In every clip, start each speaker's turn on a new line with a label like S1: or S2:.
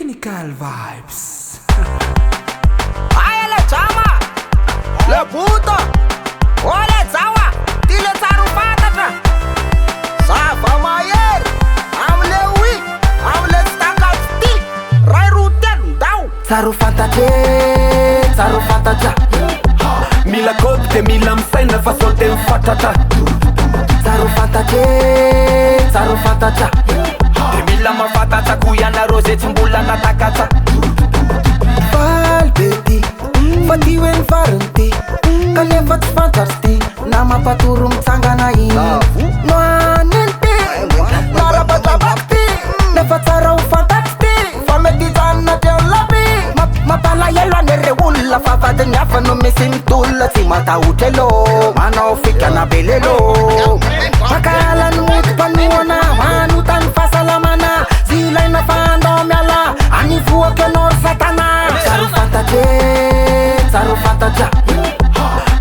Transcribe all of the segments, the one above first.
S1: Technical vibes.
S2: Aia le chama, le puto, ole zawa, tile taru patata. Sava maier, am le ui, am le stanga sti, rai ruten dau.
S3: Taru fatate, taru fatata.
S1: Mila kopte, mila msaina fasote mfatata.
S3: Taru fatate, taru fatata.
S1: Mila mafatata kuyana rose tumbula na takata.
S3: Valbeti, fatiwen faranti, kalefat fantarti, nama paturum sangana i. Noanente, narabata bakti, nefatara ufantakti, fameti zanna labi. Mapala yelwa nere ulla fafade nyafa no mesin tulla simata utelo, mana ofika na belelo. Makala nuit panuona, manutan fasalamana, zila ina fando miala, anivua kenor satana. Saru fatata,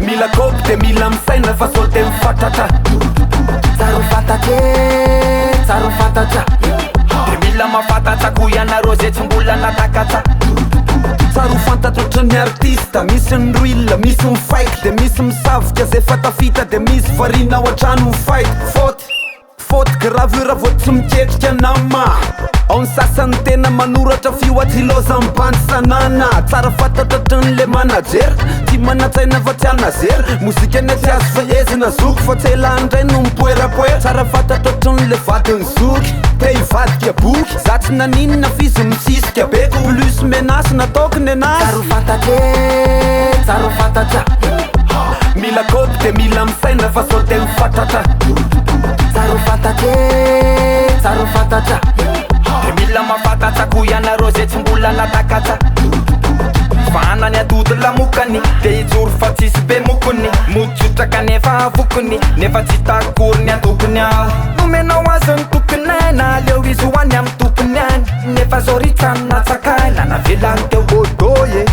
S1: Mila kopte, mila msaina fasote mfatata.
S3: saru fatata.
S1: Mila mafatata kuyana rose tumbula na takata. Saru fantatra otrany artista, misy ny ruilla, misy mifaik, de misy misavika zay fatafita, de misy varina ao antrano mifaik. Faute gravure vao tsy miketrika nama. Ao ny sasany tena manoratra fioatsiloza ambany sanana. Tsara fantatra ohatran'le manajer, ty manatsaina fa tsy anazer. Mozika ny tsy azo fahezina zoky, fa tsela andray no mipoerapoera. Tsara fantatra ohatran'le vadiny zoky, te hivadika boky. Za tsy naninona fizy misisika beko, plus menace nataoko ny anazy.
S3: Saru fatata,
S1: Mila kopte, mila msaina fa sao te mifatata.
S3: saru fatata.
S1: Mila mafatata kuyana rose tumbula na takata. Fanany atody lamokany, de ijoro fa tsisy be mokony. Mojotraka nefa avokony, nefa tsy takoriny antokony aho. Nomenao azy ny tompony na leo izy hoany amy tompony any. Nefa zao ritsany natsakaina, navelany teo odoye.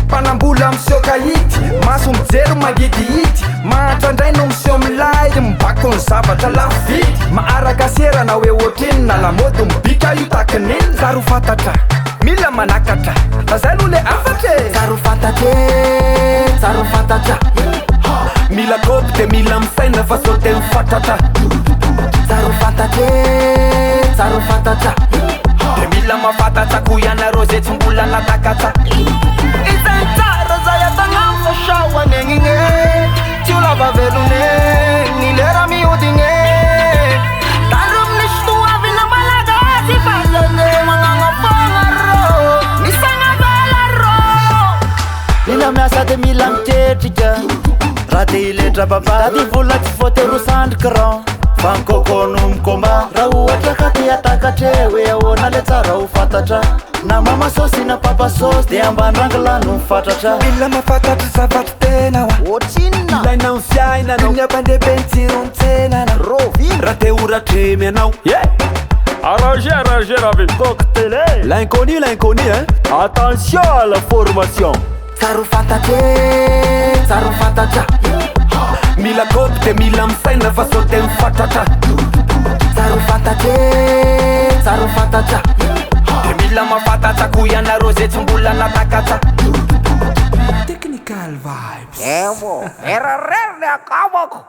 S1: Mpanambola miseho kahity, maso mijery magidihity. Mahatrandray no miseho milay, mibako ny zavatra lafo vidy. Maharaka sera na hoe ohatriny na lamody mibika io takininy. Saru fatatra, mila manakatra, fa zay no le afatre.
S3: Saru fatata,
S1: Mila kopte, mila msaina fa sao te mifatata.
S3: saru fatata.
S1: Mila mafatata kuyana rose tumbula na takata.
S2: Isentara zaya tangam fa shawa nenginge, chula bavelune, nilera mi udinge. Tarum nishtu avina malaga si falene, manganga fangaro, nisanga valaro.
S3: Mila miasa de mila miketrika, raha iletra baba. Tady vola tsy voatery sandrikiran, fankoko mikomba. Raha ohatra ka te hatakatra hoe ahoana le tsara ho fantatra. Na mama sosy na papa sosy, de ambany rangalano mifantatra.
S4: Mila mafantatra zavatra tena wa
S2: Otsinna,
S1: Ilaina ny fiainanao,
S4: Ny ampandehibe ny tsiron'ny tsenana.
S2: rovin,
S1: raha te horatremy anao.
S5: Arranger avec cocktail.
S1: L'inconnu hein.
S5: Attention à la formation.
S3: Saru fatata,
S1: Mila kopte, mila msaina fa sao te mifatata.
S3: saru fatata.
S1: Mila mafatata kuyana rose tumbula na takata. Technical vibes.
S2: evo, era rerne a kabako.